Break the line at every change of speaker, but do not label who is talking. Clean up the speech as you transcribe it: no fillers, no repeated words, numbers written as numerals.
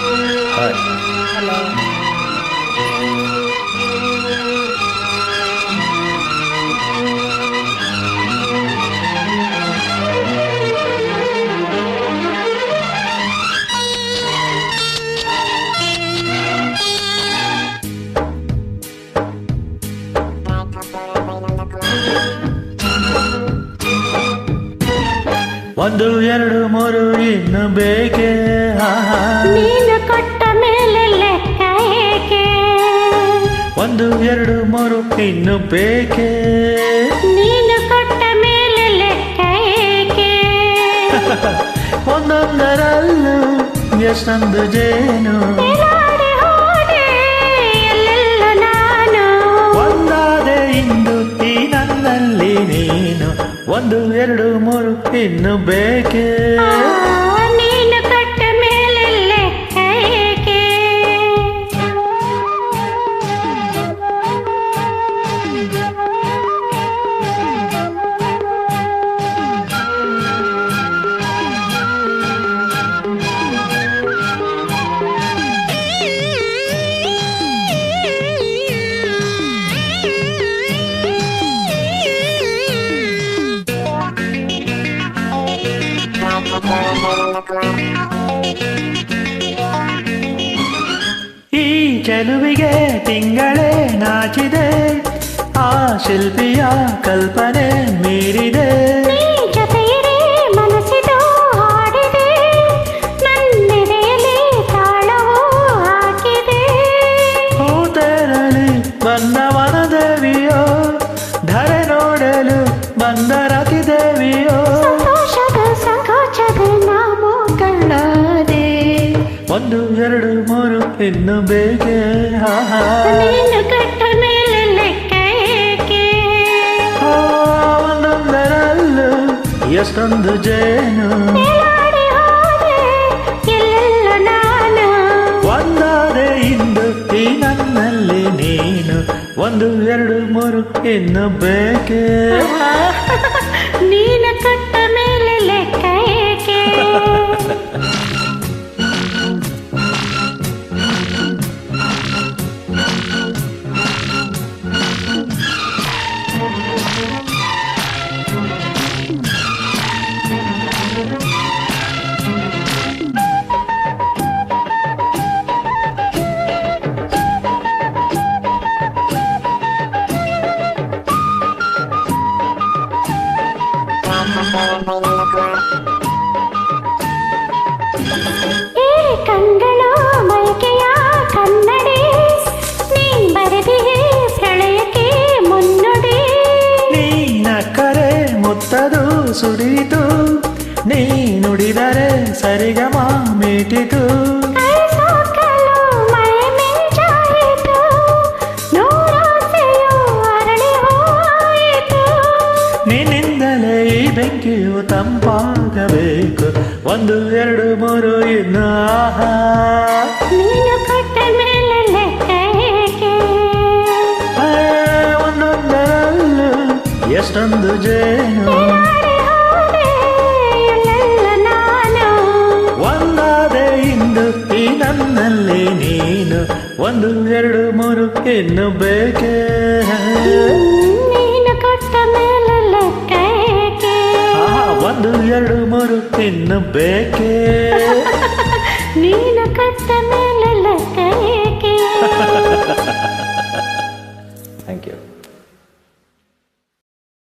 Hi.
Hello.
ಒಂದು ಎರಡು ಮೂರು ಇನ್ನು ಬೇಕೆ
ನೀನು ಕೊಟ್ಟ ಮೇಲೆ ಲೆಕ್ಕ ಏಕೆ?
ಒಂದು ಎರಡು ಮೂರು ಇನ್ನು ಬೇಕೆ
ನೀನು ಕೊಟ್ಟ ಮೇಲೆ ಲೆಕ್ಕ ಏಕೆ?
ಒಂದೊಂದರಲ್ಲೂ ಎಷ್ಟೊಂದು ಜೇನು
ತೇಲಾಡಿ ಹೋದೆ ಎಲ್ಲೆಲ್ಲ ನಾನು.
ಒಂದಾದೆ ಇಂದು ಈ ನನ್ನಲ್ಲಿ ನೀನು ಒಂದು ಎರಡು ಮೂರು ಇನ್ನು ಬೇಕೆ
ನೀನು ಕೊಟ್ಟ ಮೇಲೆ ಲೆಕ್ಕ ಏಕೆ?
ಈ ಚೆಲುವಿಗೆ ತಿಂಗಳೇ ನಾಚಿದೆ ಆ ಶಿಲ್ಪಿಯ ಕಲ್ಪನೆ ಮೀರಿದೆ
ನೀ ಜೊತೆಯಿರೇ ಮನಸ್ಸಿದು ಹಾಡಿದೆ ನನ್ನೆದೆಯಲ್ಲಿ ತಾಳವೂ ಹಾಕಿದೆ.
ಹೂತೆರಳಿ ಬಂದ ವನದೇವಿಯೋ ಧರೆ ನೋಡಲು ಬಂದ ರತಿದೇವಿಯೋ
ಸಂತೋಷದ ಸಂಕೋಚದ ನಾವು ಕಳ್ಳಾದೆ.
ಒಂದು ಎರಡು ಮೂರು ಇನ್ನು ಬೇಕೆ
ನೀನು ಕಟ್ಟ ಮೇಲೆ ಲೆಕ್ಕ ಏಕೆ?
ಒಂದೊಂದರಲ್ಲೂ ಎಷ್ಟೊಂದು ಜೇನು
ತೇಲಾಡಿ ಹೋದೆ ಎಲ್ಲೆಲ್ಲ ನಾನು.
ಒಂದಾದೆ ಇಂದು ಈ ನನ್ನಲ್ಲಿ ನೀನು ಒಂದು ಎರಡು ಮೂರು ಇನ್ನು ಬೇಕೆ
ನೀನು ಕಟ್ಟ ಮೇಲೆ ಲೆಕ್ಕ ಏಕೆ? ಏ ಕಂಗಳ ಮೈಕೆಯ ಕನ್ನಡಿ ನೀ ಬರೆದಿಯೇ ಪ್ರಳಯಕ್ಕೆ ಮುನ್ನುಡಿ.
ನೀನ ಕರೆ ಮುತ್ತದು ಸುಡಿತು ನೀ ನುಡಿದರೆ ಸರಿಗಮ ಮೀಟಿತು
ಕೈ ಸೋಕಲು ಮೈ ಮಿಂಚಾಯಿತು ನೂರಾಸೆಯು ಅರಳಿ ಹೋಯಿತು.
ನಿನ್ನಿಂದಲೇ ಈ ಬೆಂಕಿಯು ತಂಪಾಗಬೇಕು ಒಂದು ಎರಡು ಮೂರು ಇನ್ನು ಆಹಾ
ನೀನು ಕೊಟ್ಟ ಮೇಲೆ ಲೆಕ್ಕ ಏಕೆ?
ಒಂದೊಂದರಲ್ಲೂ ಎಷ್ಟೊಂದು ಜೇನು
ತೇಲಾಡಿ ಹೋದೆ ಎಲ್ಲೆಲ್ಲ ನಾನು.
ಒಂದಾದೆ ಇಂದು ಈ ನನ್ನಲ್ಲಿ ನೀನು ಒಂದು ಎರಡು ಮೂರು ಇನ್ನು ಬೇಕೆ
ನೀನು ಕೊಟ್ಟ ಮೇಲೆ ಲೆಕ್ಕ ಏಕೆ?
ಒಂದು ಎರಡು ಮೂರು ಇನ್ನು ಬೇಕೆ
ನೀನು ಕೊಟ್ಟ ಮೇಲೆ ಲೆಕ್ಕ ಏಕೆ?
Thank you.